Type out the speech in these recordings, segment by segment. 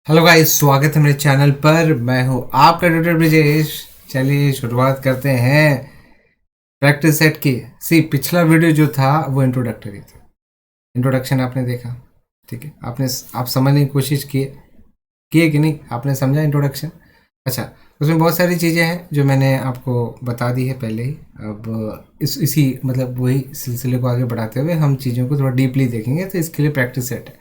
Hello guys, स्वागत है मेरे चैनल पर। मैं हूं आपका ट्यूटर ब्रिजेश। चलिए शुरुआत करते हैं प्रैक्टिस सेट की। पिछला वीडियो जो था वो इंट्रोडक्टरी था। इंट्रोडक्शन आपने देखा, ठीक है। आप समझने की कोशिश किए कि नहीं? आपने समझा इंट्रोडक्शन? अच्छा, उसमें बहुत सारी चीज़ें हैं जो मैंने आपको बता दी है पहले ही। अब इसी मतलब वही सिलसिले को आगे बढ़ाते हुए हम चीज़ों को थोड़ा डीपली देखेंगे, तो इसके लिए प्रैक्टिस सेट है,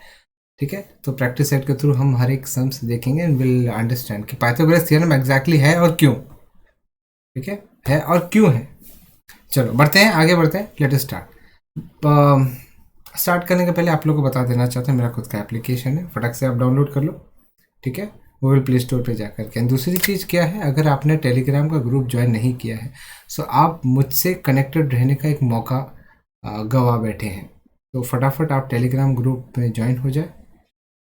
ठीक है। तो प्रैक्टिस सेट के थ्रू हम हर एक सम्स देखेंगे एंड विल अंडरस्टैंड कि पाइथागोरस थ्योरम एग्जैक्टली है और क्यों, ठीक है और क्यों है। चलो बढ़ते हैं, आगे बढ़ते हैं। Let us start. स्टार्ट करने के पहले आप लोगों को बता देना चाहता हूँ, मेरा खुद का एप्लीकेशन है, फटक से आप डाउनलोड कर लो, ठीक है, गूगल प्ले स्टोर पे जा करके। दूसरी चीज़ क्या है, अगर आपने टेलीग्राम का ग्रुप ज्वाइन नहीं किया है सो आप मुझसे कनेक्टेड रहने का एक मौका गवा बैठे हैं। तो फटाफट आप टेलीग्राम ग्रुप में ज्वाइन हो जाए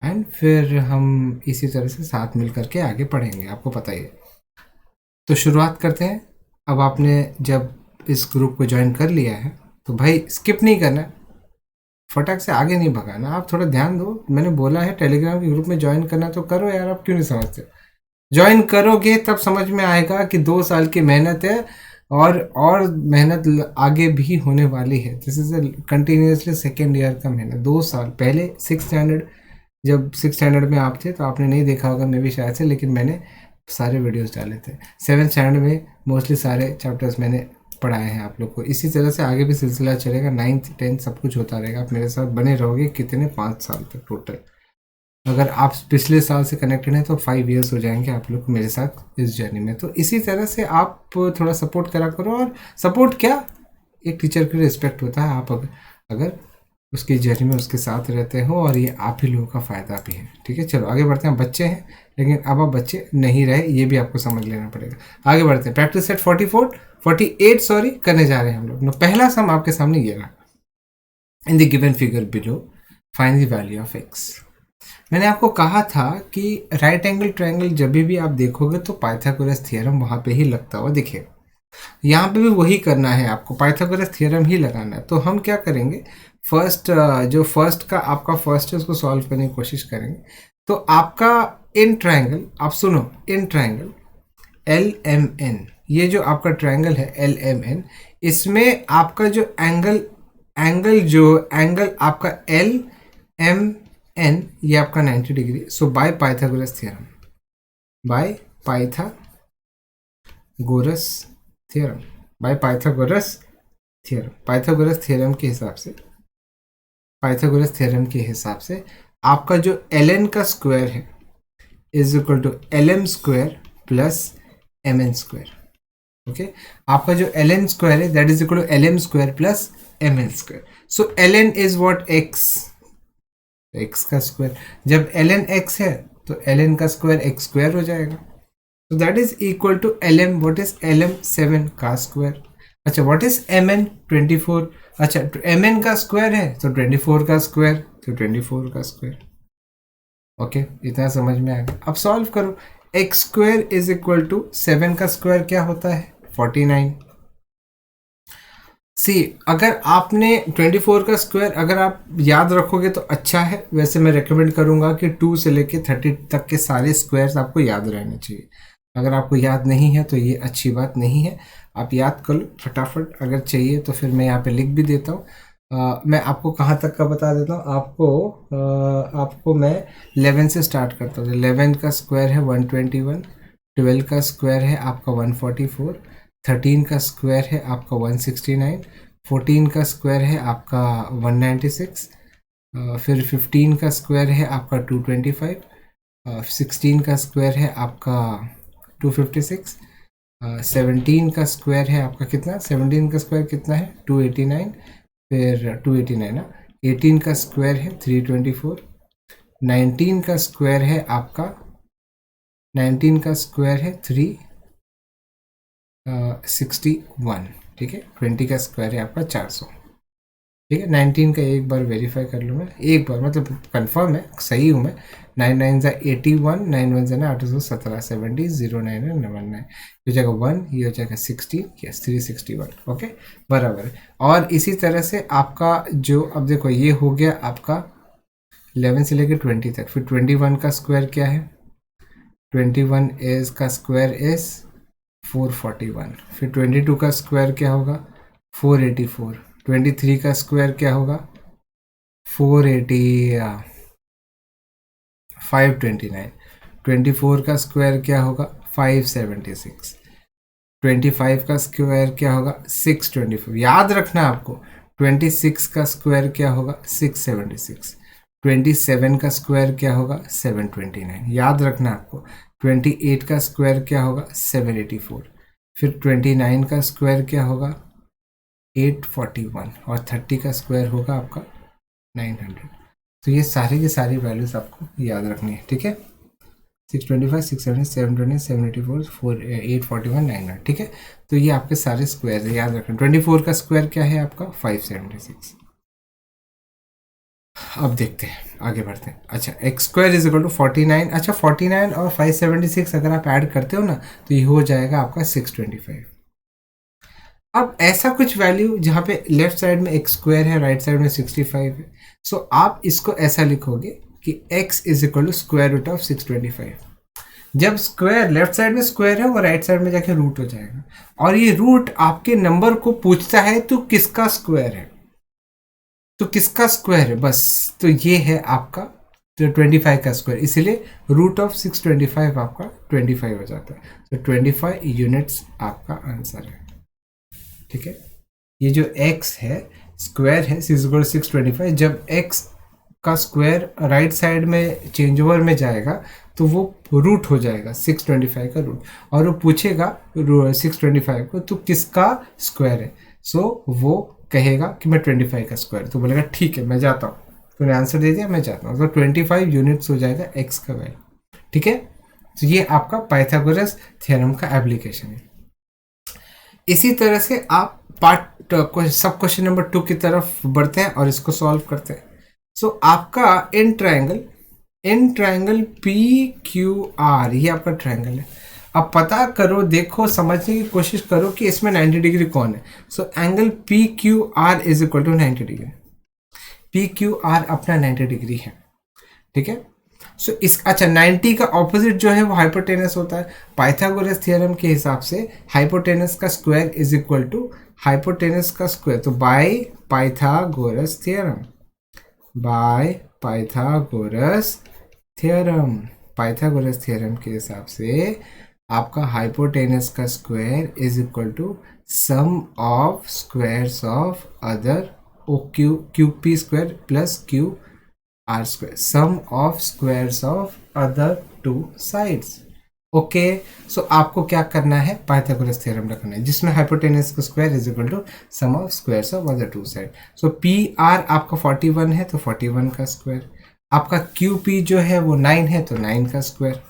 एंड फिर हम इसी तरह से साथ मिल करके आगे पढ़ेंगे, आपको पता ही है। तो शुरुआत करते हैं। अब आपने जब इस ग्रुप को ज्वाइन कर लिया है तो भाई स्किप नहीं करना, फटाक से आगे नहीं भगाना। आप थोड़ा ध्यान दो, मैंने बोला है टेलीग्राम के ग्रुप में ज्वाइन करना तो करो यार, आप क्यों नहीं समझते? ज्वाइन करोगे तब समझ में आएगा कि 2 साल की मेहनत है और मेहनत आगे भी होने वाली है। This is continuously second year का मेहनत। 2 साल पहले जब सिक्स स्टैंडर्ड में आप थे तो आपने नहीं देखा होगा, मैं भी शायद से, लेकिन मैंने सारे वीडियोस डाले थे। 7th स्टैंडर्ड में मोस्टली सारे चैप्टर्स मैंने पढ़ाए हैं आप लोग को। इसी तरह से आगे भी सिलसिला चलेगा, 9th 10th सब कुछ होता रहेगा। आप मेरे साथ बने रहोगे कितने, 5 साल तक टोटल। अगर आप पिछले साल से कनेक्टेड हैं तो 5 years हो जाएंगे आप लोग मेरे साथ इस जर्नी में। तो इसी तरह से आप थोड़ा सपोर्ट करा करो। और सपोर्ट क्या, एक टीचर की रिस्पेक्ट होता है। आप अगर उसकी जर्नी में उसके साथ रहते हो, और ये आप ही लोगों का फ़ायदा भी है, ठीक है। चलो आगे बढ़ते हैं। बच्चे हैं लेकिन अब आप बच्चे नहीं रहे, ये भी आपको समझ लेना पड़ेगा। आगे बढ़ते हैं। प्रैक्टिस सेट 48 सॉरी करने जा रहे हैं हम लोग। पहला सम आपके सामने ये रहा। In the given figure below find the value of x. मैंने आपको कहा था कि राइट एंगल ट्रायंगल जब भी आप देखोगे तो पाइथागोरस थ्योरम वहाँ पे ही लगता हुआ दिखेगा। यहाँ पे भी वही करना है, आपको पाइथागोरस थ्योरम ही लगाना है। तो हम क्या करेंगे, जो फर्स्ट का आपका फर्स्ट है उसको सॉल्व करने की कोशिश करेंगे। तो आपका इन ट्रायंगल, आप सुनो, in triangle L M N, ये जो आपका ट्रायंगल है एल एम एन, इसमें आपका जो एंगल आपका एल एम एन, ये आपका 90 degree. So by Pythagoras theorem, by Pythagoras theorem, by Pythagoras theorem, Pythagoras theorem के हिसाब से आपका जो ln का स्क्वायर है is equal to lm square plus mn square. Okay, आपका जो ln स्क्वायर है that is equal to lm square plus mn square. So ln is what, x का स्क्वायर। जब ln x है तो ln का स्क्वायर x स्क्वायर हो जाएगा। तो that is equal to lm, what is lm 7 का स्क्वायर। अच्छा, व्हाट इज mn 24। अच्छा, mn का स्क्वायर है तो 24 का स्क्वायर, तो 24 का स्क्वायर। ओके, इतना समझ में आ गया। अब सॉल्व करो। X square is equal to 7 का स्क्वायर क्या होता है, 49। अगर आपने 24 का स्क्वायर अगर आप याद रखोगे तो अच्छा है। वैसे मैं रेकमेंड करूंगा कि 2 से लेके 30 तक के सारे स्क्वायर्स आपको याद रहने चाहिए। अगर आपको याद नहीं है तो ये अच्छी बात नहीं है, आप याद कर लो फटाफट। अगर चाहिए तो फिर मैं यहाँ पे लिख भी देता हूँ। मैं आपको कहाँ तक का बता देता हूँ। आपको मैं 11 से स्टार्ट करता हूँ। 11 का स्क्वायर है 121, 12 का स्क्वायर है आपका 144, 13 का स्क्वायर है आपका 169, 14 का स्क्वायर है आपका 196, फिर 15 का स्क्वायर है आपका 225, 16 का स्क्वायर है आपका 256, 17 का स्क्वायर है आपका कितना, 17 का स्क्वायर कितना है 289, फिर 289 ना। 18 का स्क्वायर है 324, 19 का स्क्वायर है आपका 361, ठीक है। 20 का स्क्वायर है आपका 400, ठीक है। 19 का एक बार वेरीफाई कर लूँ मैं, एक बार मतलब कंफर्म है, सही हूँ मैं। 9 9 ज़ा 81, 9 1 ज़ा 817, 70 0 9 1 9, ये हो जाएगा 1, ये हो जाएगा 60, यस 361, ओके बराबर है। और इसी तरह से आपका जो, अब देखो ये हो गया आपका 11 से लेकर 20 तक। फिर 21 का स्क्वायर क्या है 21 इज का स्क्वायर इज 441। फिर 22 का स्क्वायर क्या होगा 484। 23 का स्क्वायर क्या होगा 480 529। 24 का स्क्वायर क्या होगा 576। 25 का स्क्वायर क्या होगा 624। याद रखना आपको 26 का स्क्वायर क्या होगा 676। 27 का स्क्वायर क्या होगा 729। याद रखना आपको 28 का स्क्वायर क्या होगा 784। फिर 29 का स्क्वायर क्या होगा 841 और 30 का स्क्वायर होगा आपका 900। तो ये सारी की सारी वैल्यूज आपको याद रखनी है, ठीक है। 625 670 720 784 841 900, ठीक है। तो ये आपके सारे स्क्वायर है, याद रखना। 24 का स्क्वायर क्या है आपका 576। अब देखते हैं, आगे बढ़ते हैं। अच्छा, x square is equal to 49। अच्छा, 49 और 576 अगर आप ऐड करते हो ना तो ये हो जाएगा आपका 625। अब ऐसा कुछ वैल्यू जहाँ पे लेफ्ट साइड में एक्स स्क्वायर है, राइट साइड में 65 है, सो आप इसको ऐसा लिखोगे कि x is equal to square root of 625। जब स्क्वायर लेफ्ट साइड में स्क्वायर है वो राइट साइड में जाके रूट हो जाएगा, और ये रूट आपके नंबर को पूछता है तो किसका स्क्वायर है, तो किसका स्क्वायर है बस। तो ये है आपका 25 का स्क्वायर, इसीलिए रूट ऑफ 625 आपका 25 हो जाता है। तो 25 यूनिट्स आपका आंसर है, ठीक है। ये जो x है स्क्वायर है 625, जब x का स्क्वायर राइट साइड में चेंज ओवर में जाएगा तो वो रूट हो जाएगा 625 का रूट, और वो पूछेगा 625 को तो किसका स्क्वायर है, सो वो कहेगा कि मैं 25 का स्क्वायर, तो बोलेगा ठीक है मैं जाता हूँ, तूने आंसर दे दिया मैं जाता हूँ। तो 25 यूनिट्स हो जाएगा x का वैल्यू, ठीक है। तो ये आपका पाइथागोरस थ्योरम का एप्लीकेशन है। इसी तरह से आप पार्ट सब क्वेश्चन नंबर 2 की तरफ बढ़ते हैं और इसको सॉल्व करते हैं। सो आपका in triangle P Q are, ये आपका ट्रायंगल है। अब पता करो, देखो, समझने की कोशिश करो कि इसमें 90 डिग्री कौन है। So angle P Q R is equal to 90 degree. P Q R अपना 90 डिग्री है, ठीक है। सो इस अच्छा 90 का ऑपोजिट जो है वो हाइपोटेनस होता है। पाइथागोरस थ्योरम के हिसाब से हाइपोटेनस का square is equal to hypotenuse का स्क्वायर, तो by Pythagoras theorem, by Pythagoras theorem. Pythagoras theorem के हिसाब से आपका हाइपोटेनस का square is equal to sum of squares of other Q P square plus Q R square, sum of squares of other two sides. Okay, so आपको क्या करना है, Pythagoras theorem रखना है जिसमें हाइपोटेनस का square is equal to sum of squares of other two side. So P R आपका 41 है तो 41 का स्क्वायर, आपका क्यू पी जो है वो 9 है तो 9 का स्क्वायर,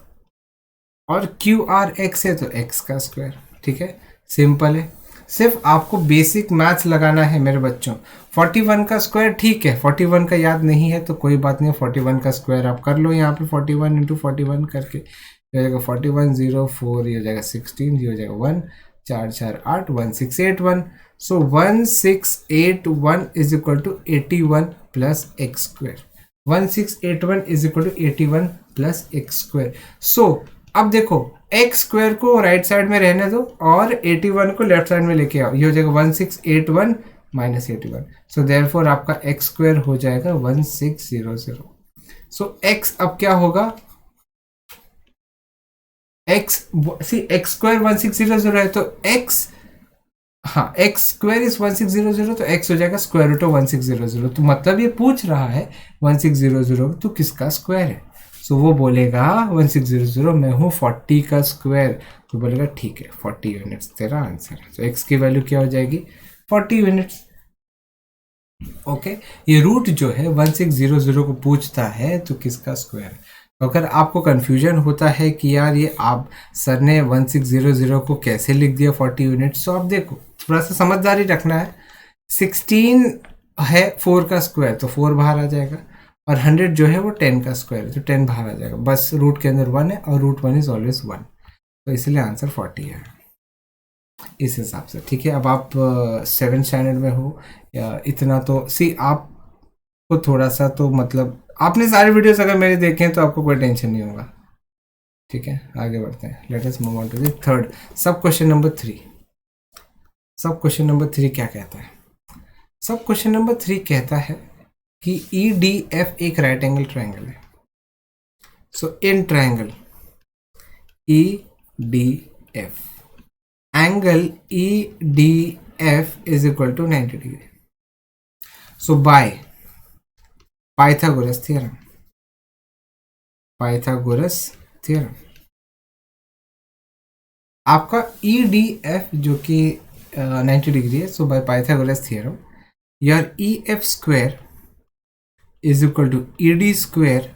और क्यू आर एक्स है तो एक्स का स्क्वायर, ठीक है। सिंपल है, सिर्फ आपको बेसिक मैथ्स लगाना है मेरे बच्चों। 41 का स्क्वायर ठीक है, 41 का याद नहीं है तो कोई बात नहीं, 41 का स्क्वायर आप कर लो यहाँ पे 41 इंटू 41 करके, ये हो जाएगा 41 0 4, ये हो जाएगा 16, ये हो जाएगा 1 4 4 8 1681। So 1681 is equal to 81 plus x square. 1681 is equal to 81 plus x square. So अब देखो एक्स स्क्वायर को राइट साइड में रहने दो और 81 को लेफ्ट साइड में लेके आओ, ये हो जाएगा 1681 माइनस 81। सो देयरफॉर आपका एक्स स्क्वायर हो जाएगा 1600। सो एक्स अब क्या होगा, एक्स एक्स स्क्वायर 1600 है तो एक्स, हाँ एक्स स्क्वायर इज 1600 तो एक्स हो जाएगा स्क्वायर रूट ऑफ 1600। तो मतलब ये पूछ रहा है 1600 तो किसका स्क्वायर है। सो वो बोलेगा 1600 मैं हूँ 40 का स्क्वायर, तो बोलेगा ठीक है 40 यूनिट्स तेरा आंसर है। तो एक्स की वैल्यू क्या हो जाएगी 40 यूनिट्स। ओके, ये रूट जो है 1600 को पूछता है तो किसका स्क्वायर है। तो अगर आपको कंफ्यूजन होता है कि यार ये आप सर ने 1600 को कैसे लिख दिया 40 यूनिट्स, तो आप देखो थोड़ा सा समझदारी रखना है। 16 है 4 का स्क्वायर तो 4 बाहर आ जाएगा, और 100 जो है वो 10 का स्क्वायर है तो 10 बाहर आ जाएगा, बस रूट के अंदर 1 है और रूट 1 इज ऑलवेज 1, तो इसलिए आंसर 40 है इस हिसाब से, ठीक है। अब आप 7th स्टैंडर्ड में हो या इतना तो सी आपको थोड़ा सा तो मतलब आपने सारे वीडियोस अगर मेरे देखे हैं तो आपको कोई टेंशन नहीं होगा। ठीक है, आगे बढ़ते हैं। Let us move on to the third sub question number 3। Sub question number 3 क्या कहता है? सब क्वेश्चन नंबर 3 कहता है कि EDF एक राइट एंगल ट्राइंगल है। So in triangle EDF, angle EDF is equal to 90 degree. So by Pythagoras theorem, आपका EDF जो कि 90 डिग्री है, so by Pythagoras theorem your EF square is equal to ED square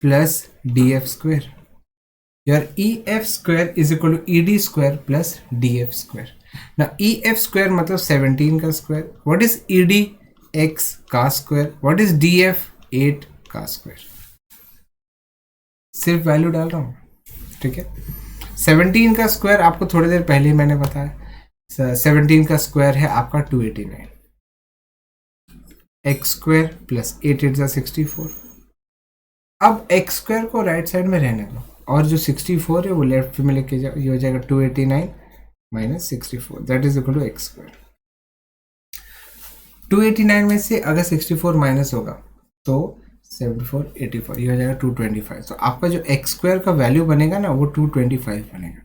plus DF square. Your EF square is equal to ED square plus DF square. ना EF square मतलब 17 का square, what is ED x का square, what is DF 8 का square. सिर्फ value डाल रहा हूँ, ठीक है। 17 का स्क्वायर आपको थोड़ी देर पहले मैंने बताया, 17 का स्क्वायर है आपका 289, एक्स स्क्वायर प्लस 8 8 64। अब एक्स स्क्वायर को राइट साइड में रहने दो और जो 64 है वो लेफ्ट में लेके जाओ, ये हो जाएगा 289 minus 64 that is equal to x square. 289 में से अगर 64 माइनस होगा तो 74 84, ये हो जाएगा 225। तो आपका जो एक्स स्क्वायर का वैल्यू बनेगा ना वो 225 बनेगा।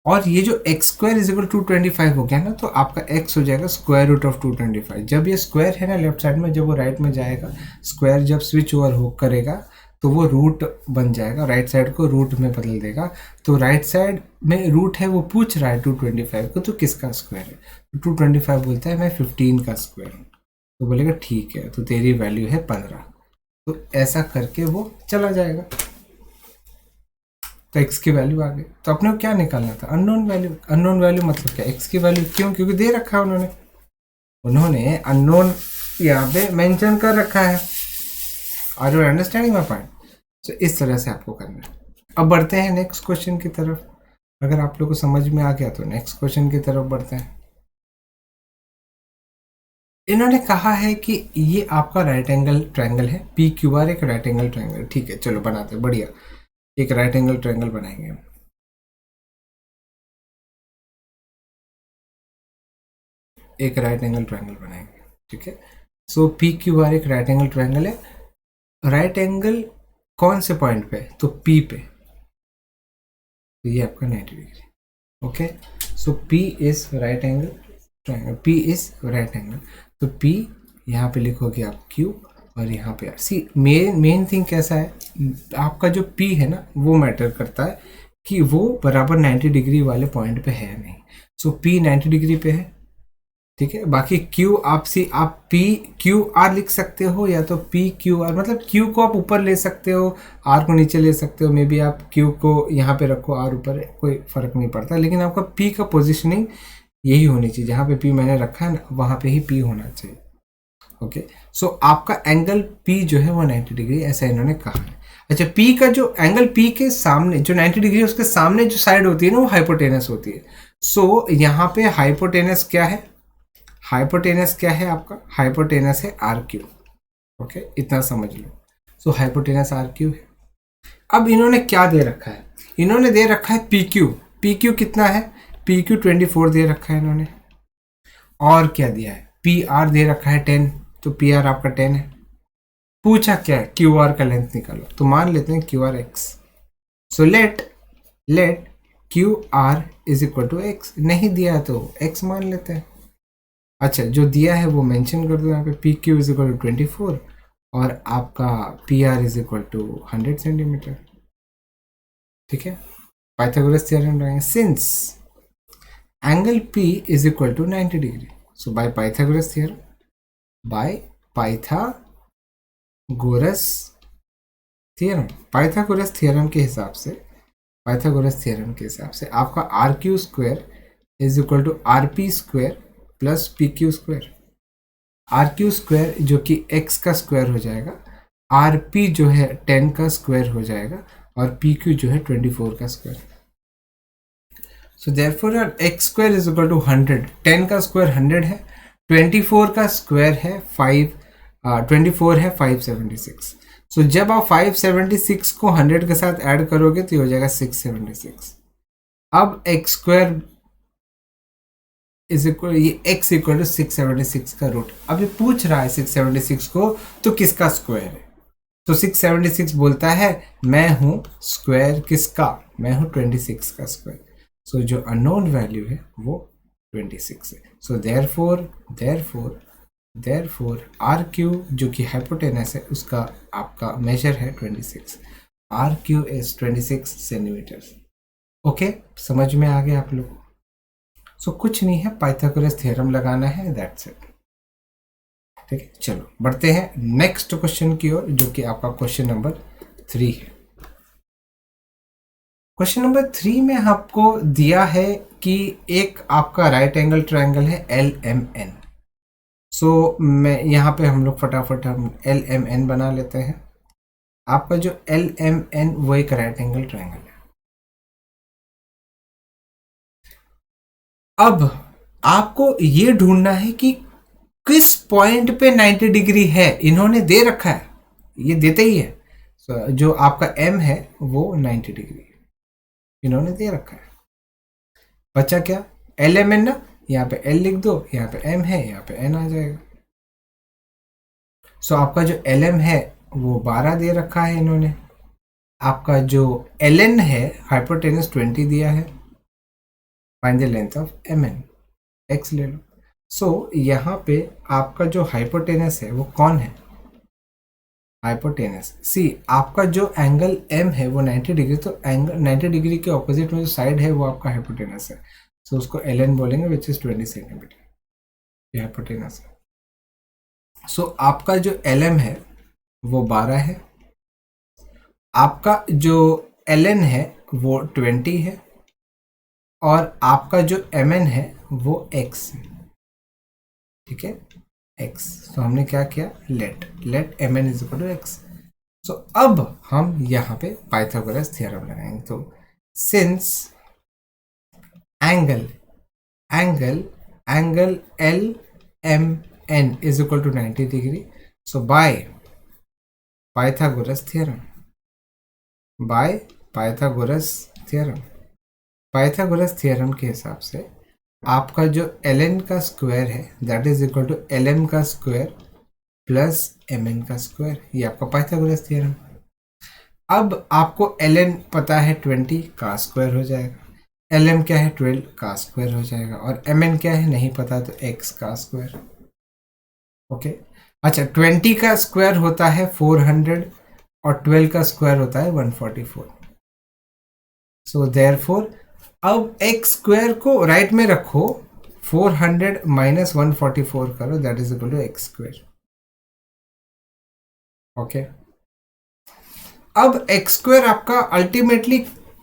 और ये जो एक्स स्क्वायर इज इक्वल 225 हो गया ना, तो आपका एक्स हो जाएगा स्क्वायर रूट ऑफ 225। जब ये स्क्वायर है ना लेफ्ट साइड में, जब वो राइट में जाएगा, स्क्वायर जब स्विच ओवर हो करेगा तो वो रूट बन जाएगा, राइट साइड को रूट में बदल देगा। तो राइट साइड में रूट है, वो पूछ रहा है 225 को, तो किसका स्क्वायर है? तो 225 बोलता है मैं 15 का स्क्वायर हूँ। तो बोलेगा ठीक है, तो तेरी वैल्यू है 15। तो ऐसा करके वो चला जाएगा। तो x की वैल्यू आ गई। तो अपने को क्या निकालना था? Unknown value. अननोन वैल्यू मतलब क्या? x की वैल्यू। क्यों? क्योंकि दे रखा है उन्होंने अननोन यहाँ पे मेंशन कर रखा है। Are you understanding my point? तो इस तरह से आपको करना है। अब बढ़ते हैं नेक्स्ट क्वेश्चन की तरफ। अगर आप लोग को समझ में आ गया तो नेक्स्ट क्वेश्चन की तरफ बढ़ते हैं। इन्होंने कहा है कि ये आपका राइट एंगल ट्रायंगल है, PQR एक राइट एंगल ट्रायंगल। ठीक है, चलो बनाते हैं, बढ़िया। एक राइट एंगल ट्रायंगल बनाएंगे हम। एक राइट एंगल ट्रायंगल बनाएंगे, ठीक है। सो PQR एक राइट एंगल ट्रायंगल है। राइट एंगल कौन से पॉइंट पे? तो P पे। तो ये आपका 90 degree. Okay, so P is right angle triangle, P is right angle. तो P यहाँ पे लिखोगे आप Q और यहाँ पे R। सी मेन थिंग कैसा है, आपका जो P है ना वो मैटर करता है कि वो बराबर 90 डिग्री वाले पॉइंट पे है नहीं। सो P 90 डिग्री पे है, ठीक है। बाकी Q आप P Q R लिख सकते हो, या तो P Q R, मतलब Q को आप ऊपर ले सकते हो, R को नीचे ले सकते हो। मे बी आप Q को यहाँ पे रखो, R ऊपर, कोई फर्क नहीं पड़ता। लेकिन आपका P का पोजिशनिंग यही होनी चाहिए, जहाँ पे P मैंने रखा है ना वहाँ पे ही P होना चाहिए। ओके, सो आपका एंगल P जो है वो 90 डिग्री, ऐसा इन्होंने कहा है। अच्छा, P का जो एंगल P के सामने जो 90 डिग्री है, उसके सामने जो साइड होती है ना वो हाइपोटेनस होती है। सो यहाँ पे हाइपोटेनस क्या है? हाइपोटेनस क्या है आपका? हाइपोटेनस है RQ। ओके, इतना समझ लो। सो हाइपोटेनस RQ है। अब इन्होंने क्या दे रखा है? इन्होंने दे रखा है PQ। PQ कितना है? PQ 24 दे रखा है इन्होंने। और क्या दिया है? PR दे रखा है 10, तो PR आपका 10 है। पूछा क्या है? QR का लेंथ निकालो, तो मान लेते हैं QR x। So let QR is equal to x। नहीं दिया तो x मान लेते हैं। अच्छा, जो दिया है वो मेंशन कर दो यहाँ पे। PQ इज इक्वल टू 24 और आपका PR is equal to 100 centimetre, ठीक है। पाइथागोरस थ्योरम लगाएंगे। Since angle P is equal to 90 degree, so by Pythagoras theorem, by Pythagoras theorem के हिसाब से आपका RQ square is equal to RP square plus PQ square. RQ square जो कि x का स्क्वायर हो जाएगा, RP जो है 10 का स्क्वायर हो जाएगा, और PQ जो है 24 का square. So therefore x square is equal to 100। 10 का स्क्वायर 100 है, 24 का स्क्वायर है 576। सो जब आप 576 को 100 के साथ ऐड करोगे तो ये हो जाएगा 676। अब एक्स स्क्वायर इज इक्वल, ये x इक्वल टू 676 का रूट। अब ये पूछ रहा है 676 को तो किसका स्क्वायर है, तो 676 बोलता है मैं हूं स्क्वायर किसका, मैं हूं 26 का स्क्वायर। सो जो अननोन वैल्यू है वो 26 है। सो देयरफॉर आर क्यू जो कि हाइपोटेनस है उसका आपका मेजर है 26। R Q is 26 centimetre. Okay, समझ में आ गया आप लोग? सो कुछ नहीं है, पाइथागोरस थ्योरम लगाना है, दैट्स इट। ठीक है, चलो बढ़ते हैं नेक्स्ट क्वेश्चन की ओर, जो कि आपका क्वेश्चन नंबर 3 है। क्वेश्चन नंबर 3 में आपको दिया है कि एक आपका राइट एंगल ट्रायंगल है LMN। सो मैं यहाँ पे हम लोग फटाफट हम LMN बना लेते हैं। आपका जो LMN वो एक राइट एंगल ट्रायंगल है। अब आपको ये ढूंढना है कि किस पॉइंट पे 90 डिग्री है। इन्होंने दे रखा है, ये देते ही है। जो आपका M है वो 90 डिग्री इन्होंने दे रखा है। बचा क्या, LMN ना, यहाँ पे L लिख दो, यहाँ पे M है, यहाँ पे N आ जाएगा। सो आपका जो LM है वो 12 दे रखा है इन्होंने। आपका जो LN है हाइपोटेनस 20 दिया है। Find the length of MN, x ले लो। सो यहाँ पे आपका जो हाइपोटेनस है वो कौन है, हाइपोटेनस। सी आपका जो एंगल M है वो 90 डिग्री, तो एंगल 90 डिग्री के ऑपोजिट में जो साइड है वो आपका हाइपोटेनस है। सो उसको LN बोलेंगे विच इज 20 सेंटीमीटर, ये हाइपोटेनस है। सो आपका जो LM है वो 12 है, आपका जो LN है वो 20 है, और आपका जो MN है वो x है। ठीक है, x। तो हमने क्या किया, let MN is equal to x। So अब हम यहाँ पे पाइथागोरस थ्योरम लगाएंगे। तो since angle LMN is equal to 90 degree, so by Pythagoras theorem, Pythagoras theorem के हिसाब से आपका जो LN का स्क्वायर है that is equal to LM का स्क्वायर प्लस MN का स्क्वायर, ये आपका पाइथागोरस थ्योरम। अब आपको LN पता है 20 का स्क्वायर हो जाएगा, LM क्या है 12 का स्क्वायर हो जाएगा, और MN क्या है नहीं पता तो x का स्क्वायर। ओके, अच्छा 20 का स्क्वायर होता है 400 और 12 का स्क्वायर होता है 144। सो देयरफॉर अब x स्क्वायर को राइट में रखो, 400 माइनस 144 करो, that is equal to x square. Okay, अब x स्क्वायर आपका अल्टीमेटली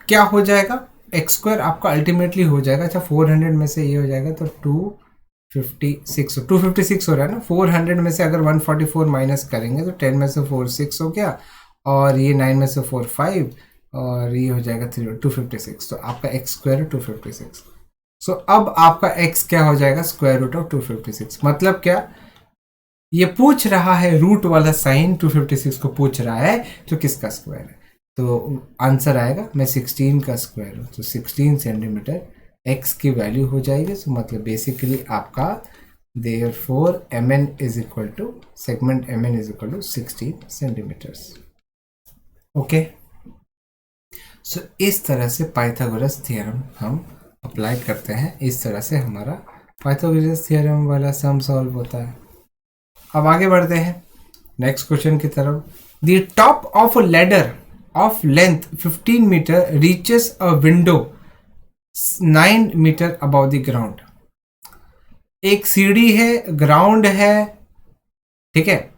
क्या हो जाएगा, x स्क्वायर आपका अल्टीमेटली हो जाएगा, अच्छा 400 में से ये हो जाएगा तो 256 हो रहा है ना। 400 में से अगर 144 माइनस करेंगे तो 10 में से 4 6 हो गया, और ये 9 में से 4 5, और ये हो जाएगा 256। तो आपका x स्क्वायर है 256। सो अब आपका x क्या हो जाएगा, स्क्वायर रूट ऑफ 256। मतलब क्या, ये पूछ रहा है रूट वाला साइन 256 को पूछ रहा है, तो किसका स्क्वायर है। तो आंसर आएगा, मैं 16 का स्क्वायर हूँ, तो 16 सेंटीमीटर x की वैल्यू हो जाएगी। तो मतलब बेसिकली आपका therefore MN is equal to, segment MN is equal to 16 centimetres. Okay, so इस तरह से पाइथागोरस थ्योरम हम अप्लाई करते हैं, इस तरह से हमारा पाइथागोरस थ्योरम वाला सम सॉल्व होता है। अब आगे बढ़ते हैं नेक्स्ट क्वेश्चन की तरफ। The top of a ladder of length 15 metre reaches a window 9 metre above the ground. एक सीढ़ी है, ग्राउंड है, ठीक है,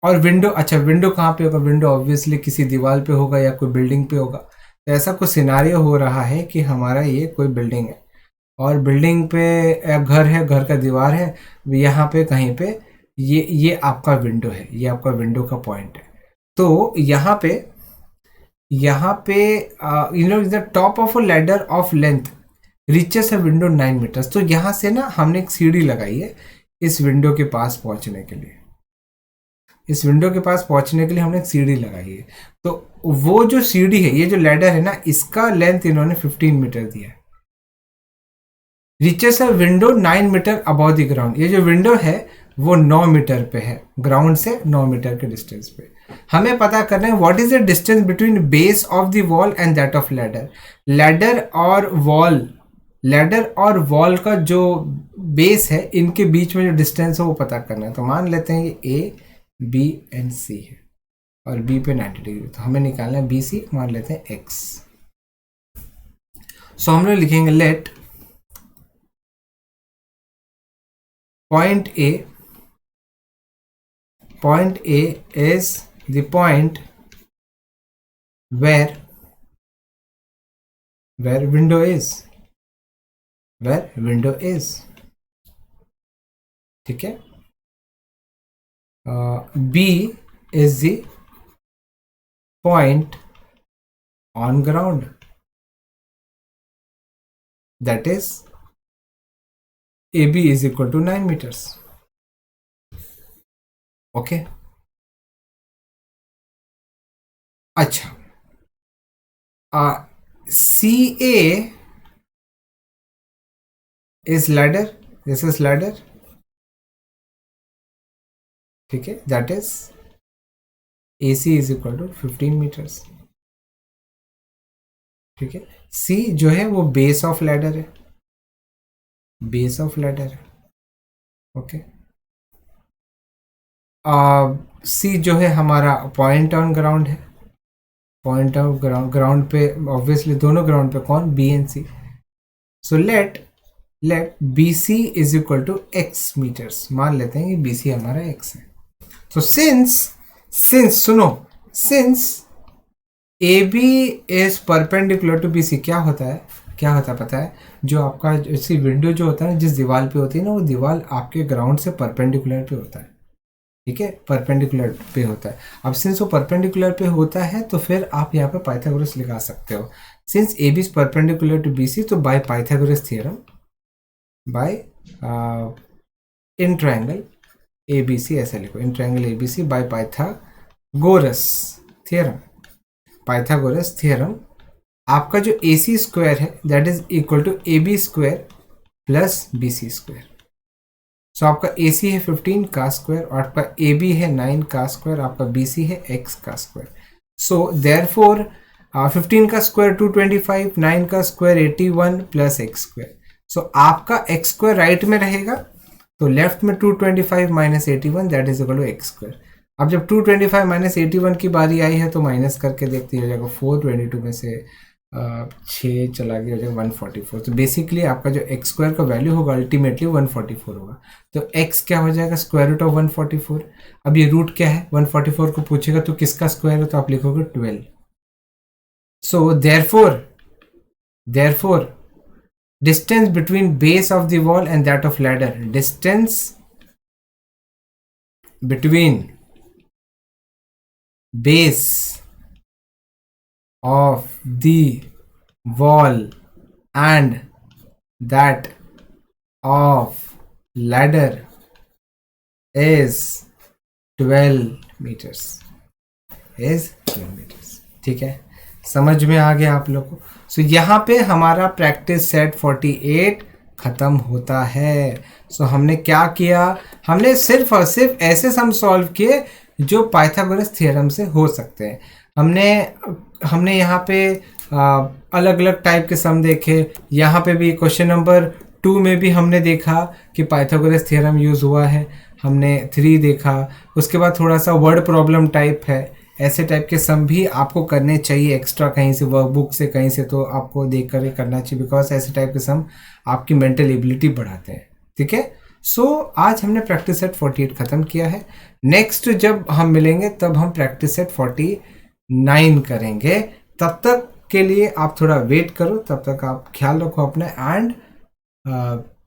और विंडो, अच्छा विंडो कहाँ पे होगा, विंडो ऑब्वियसली किसी दीवार पे होगा या कोई बिल्डिंग पे होगा। तो ऐसा कुछ सिनारियो हो रहा है कि हमारा ये कोई बिल्डिंग है, और बिल्डिंग पे घर है, घर का दीवार है, यहाँ पे कहीं पे ये आपका विंडो है, ये आपका विंडो का पॉइंट है। तो यहाँ पे the top of a ladder of length reaches a window 9 metres. तो यहाँ से ना हमने एक सीढ़ी लगाई है इस विंडो के पास पहुंचने के लिए। इस विंडो के पास पहुंचने के लिए हमने एक सीढ़ी लगाई है। तो वो जो सीढ़ी है, ये जो लैडर है ना, इसका लेंथ इन्होंने 15 मीटर दिया है। Reaches a window 9 metre above the ground, ये जो विंडो है वो 9 मीटर पे है, ग्राउंड से 9 मीटर के डिस्टेंस पे। हमें पता करना है what is the distance between base of the wall and that of ladder. Ladder और वॉल का जो बेस है, इनके बीच में जो डिस्टेंस है वो पता करना है। तो मान लेते हैं ये ए बी एंड सी है और बी पे 90 डिग्री, तो हमें निकालना है बी सी, मान लेते हैं एक्स। सो हम लोग लिखेंगे late point A is the point where window is, ठीक है। B is the point on ground, that is AB is equal to 9 meters. Okay अच्छा, CA is ladder, this is ladder, ठीक है, that is AC is equal to 15 meters, ठीक है। C जो है वो बेस ऑफ लैडर है, base of ladder है, ओके। सी जो है हमारा पॉइंट ऑन ग्राउंड है, पॉइंट ऑफ ग्राउंड पे ऑब्वियसली दोनों ग्राउंड पे कौन, B and C. So let B C is equal to x metres, मान लेते हैं कि बी सी हमारा एक्स है। तो since A B is perpendicular to B C, क्या होता है पता है, जो आपका जैसी विंडो जो होता है, जिस दीवार पे होती है ना, वो दीवार आपके ग्राउंड से परपेंडिकुलर पे होता है, ठीक है, परपेंडिकुलर पे होता है। अब सिंस वो परपेंडिकुलर पे होता है तो फिर आप यहाँ पे पाइथागोरस लगा सकते हो। Since A B is perpendicular to B C, तो by Pythagoras theorem, by in triangle A B C, ऐसा लिखो, in triangle A B C by Pythagoras theorem, आपका जो ए सी स्क्वायर है that is equal to A B square plus B C square. So आपका A सी है 15 का square, और आपका ए बी है 9 का स्क्वायर, आपका बी सी है x का स्क्वायर। सो देयरफॉर 15 का स्क्वायर 225, 9 का square 81 plus x square. So आपका x स्क्वायर राइट में रहेगा, तो लेफ्ट में 225 minus 81 that is equal to x square. अब जब 225 माइनस 81 की बारी आई है तो माइनस करके देखते हो जाएगा, 422 में से 6 चला गया, हो जाएगा 144। तो बेसिकली आपका जो एक्स स्क्वायर का वैल्यू होगा अल्टीमेटली 144 होगा। तो एक्स क्या हो जाएगा, स्क्वायर रूट ऑफ 144। अब ये रूट क्या है, 144 को पूछेगा तो किसका स्क्वायर है, तो आप लिखोगे 12। So therefore distance between base of the wall and that of ladder, distance between base of the wall and that of ladder is 12 meters, ठीक है, समझ में आ गया आप लोग को। सो यहाँ पे हमारा प्रैक्टिस सेट 48 खत्म होता है। सो हमने क्या किया, हमने सिर्फ और सिर्फ ऐसे सम सॉल्व किए जो पाइथागोरस थ्योरम से हो सकते हैं। हमने यहाँ पे अलग अलग टाइप के सम देखे। यहाँ पे भी क्वेश्चन नंबर 2 में भी हमने देखा कि पाइथागोरस थ्योरम यूज़ हुआ है, हमने 3 देखा। उसके बाद थोड़ा सा वर्ड प्रॉब्लम टाइप है, ऐसे टाइप के सम भी आपको करने चाहिए एक्स्ट्रा कहीं से, वर्कबुक से कहीं से, तो आपको देख कर करना चाहिए, बिकॉज ऐसे टाइप के सम आपकी मेंटल एबिलिटी बढ़ाते हैं, ठीक है। सो आज हमने प्रैक्टिस सेट 48 ख़त्म किया है। नेक्स्ट जब हम मिलेंगे तब हम प्रैक्टिस सेट 49 करेंगे। तब तक के लिए आप थोड़ा वेट करो, तब तक आप ख्याल रखो अपना एंड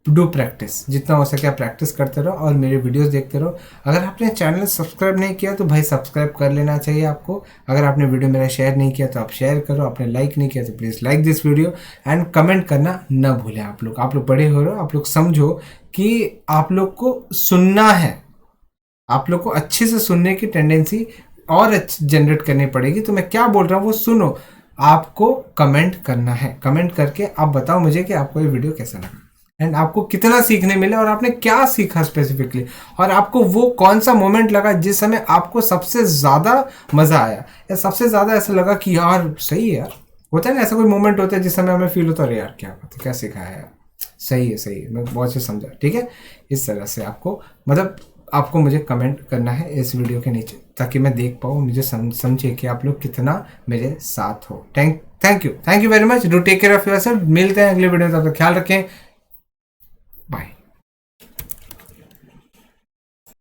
डू प्रैक्टिस, जितना हो सके आप प्रैक्टिस करते रहो और मेरे वीडियोस देखते रहो। अगर आपने चैनल सब्सक्राइब नहीं किया तो भाई सब्सक्राइब कर लेना चाहिए आपको। अगर आपने वीडियो मेरा शेयर नहीं किया तो आप शेयर करो, आपने लाइक नहीं किया तो please like this video and comment करना न भूलें। आप लोग बड़े हो रहे हो, आप लोग समझो कि आप लोग को सुनना है, आप लोग को अच्छे से सुनने की टेंडेंसी और जनरेट करनी पड़ेगी। तो मैं क्या बोल रहा हूँ वो सुनो। आपको कमेंट करना है, कमेंट करके आप बताओ मुझे कि आपको ये वीडियो कैसा लगा एंड आपको कितना सीखने मिला और आपने क्या सीखा स्पेसिफिकली, और आपको वो कौन सा मोमेंट लगा जिस समय आपको सबसे ज़्यादा मज़ा आया या सबसे ज़्यादा ऐसा लगा कि यार सही है यार। होता है ना ऐसा कोई मोमेंट होता है जिस समय हमें फील होता है यार क्या बात है, क्या सिखाया यार, सही है सही है, मैं बहुत अच्छे समझा। ठीक है, इस तरह से आपको मतलब आपको मुझे कमेंट करना है इस वीडियो के नीचे ताकि मैं देख पाऊँ, मुझे समझे कि आप लोग कितना मेरे साथ हो। Thank you very much. Do take care of yourself. मिलते हैं अगले वीडियो में, तब तक ख्याल रखें।